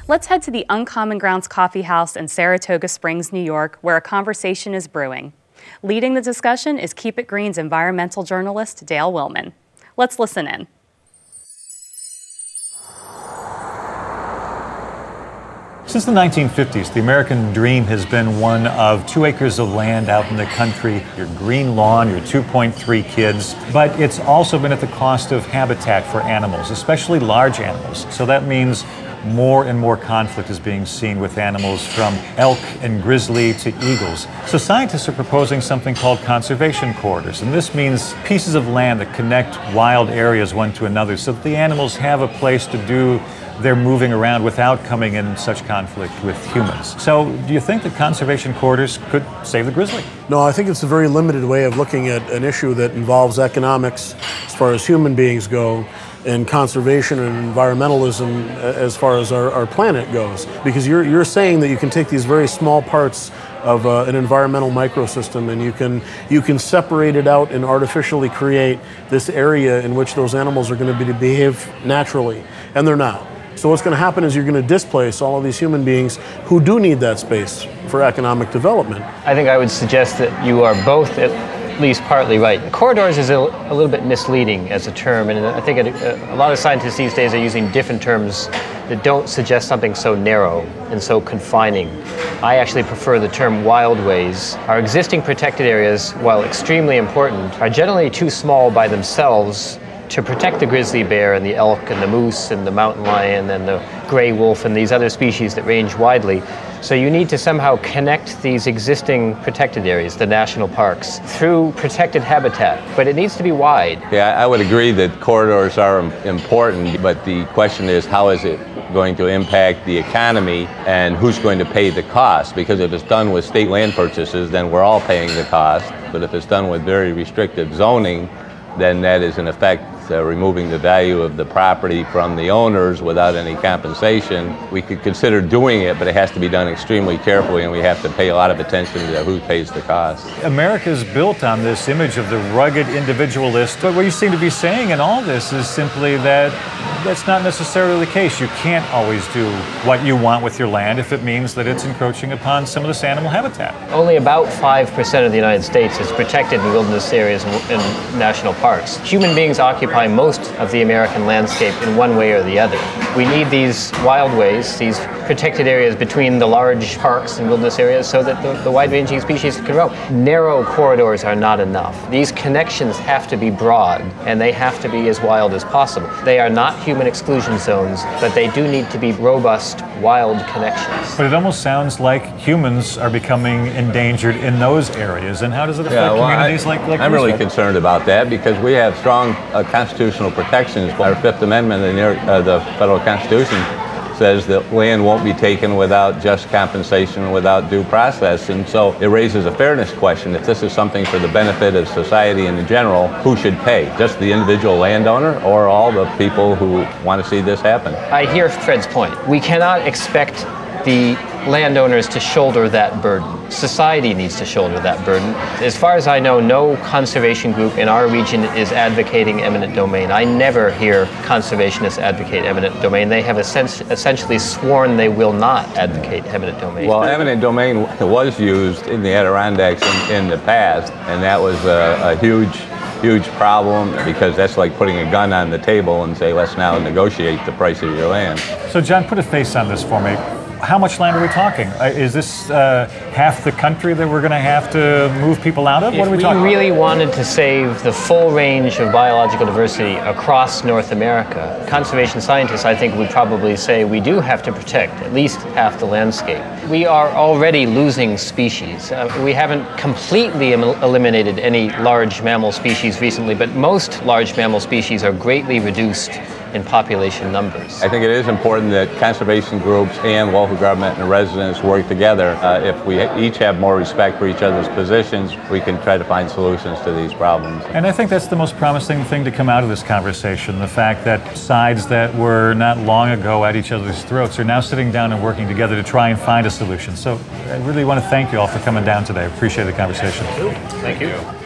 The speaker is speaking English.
Let's head to the Uncommon Grounds Coffee House in Saratoga Springs, New York, where a conversation is brewing. Leading the discussion is Keep It Green's environmental journalist, Dale Willman. Let's listen in. Since the 1950s, the American dream has been one of 2 acres of land out in the country, your green lawn, your 2.3 kids. But it's also been at the cost of habitat for animals, especially large animals. So that means more and more conflict is being seen with animals, from elk and grizzly to eagles. So scientists are proposing something called conservation corridors, and this means pieces of land that connect wild areas one to another so that the animals have a place to do their moving around without coming in such conflict with humans. So do you think that conservation corridors could save the grizzly? No, I think it's a very limited way of looking at an issue that involves economics as far as human beings go, and conservation and environmentalism as far as our planet goes. Because you're saying that you can take these very small parts of an environmental microsystem and you can separate it out and artificially create this area in which those animals are going to behave naturally, and they're not. So what's going to happen is you're going to displace all of these human beings who do need that space for economic development. I think I would suggest that you are both at least partly right. Corridors is a little bit misleading as a term, and I think a lot of scientists these days are using different terms that don't suggest something so narrow and so confining. I actually prefer the term wildways. Our existing protected areas, while extremely important, are generally too small by themselves to protect the grizzly bear and the elk and the moose and the mountain lion and the gray wolf and these other species that range widely. So you need to somehow connect these existing protected areas, the national parks, through protected habitat, but it needs to be wide. Yeah, I would agree that corridors are important, but the question is, how is it going to impact the economy and who's going to pay the cost? Because if it's done with state land purchases, then we're all paying the cost. But if it's done with very restrictive zoning, then that is in effect removing the value of the property from the owners without any compensation. We could consider doing it, but it has to be done extremely carefully, and we have to pay a lot of attention to who pays the cost. America is built on this image of the rugged individualist, but what you seem to be saying in all this is simply that that's not necessarily the case. You can't always do what you want with your land if it means that it's encroaching upon some of this animal habitat. Only about 5% of the United States is protected in wilderness areas and national parks. Human beings occupy most of the American landscape in one way or the other. We need these wildways, these protected areas between the large parks and wilderness areas so that the wide-ranging species can grow. Narrow corridors are not enough. These connections have to be broad, and they have to be as wild as possible. They are not human exclusion zones, but they do need to be robust, wild connections. But it almost sounds like humans are becoming endangered in those areas, and how does it affect communities like I'm really concerned about that, because we have strong constitutional protections. Our Fifth Amendment in the federal Constitution says that land won't be taken without just compensation, without due process, and so it raises a fairness question. If this is something for the benefit of society in general, who should pay? Just the individual landowner or all the people who want to see this happen? I hear Fred's point. We cannot expect the landowners to shoulder that burden. Society needs to shoulder that burden. As far as I know, no conservation group in our region is advocating eminent domain. I never hear conservationists advocate eminent domain. They have essentially sworn they will not advocate eminent domain. Well, eminent domain was used in the Adirondacks in the past, and that was a huge problem, because that's like putting a gun on the table and say, let's now negotiate the price of your land. So John, put a face on this for me. How much land are we talking? Is this half the country that we're going to have to move people out of? What are we talking about? If we really wanted to save the full range of biological diversity across North America, conservation scientists, I think, would probably say we do have to protect at least half the landscape. We are already losing species. We haven't completely eliminated any large mammal species recently, but most large mammal species are greatly reduced in population numbers. I think it is important that conservation groups and local government and residents work together. If we each have more respect for each other's positions, we can try to find solutions to these problems. And I think that's the most promising thing to come out of this conversation, the fact that sides that were not long ago at each other's throats are now sitting down and working together to try and find a solution. So I really want to thank you all for coming down today. I appreciate the conversation. Thank you.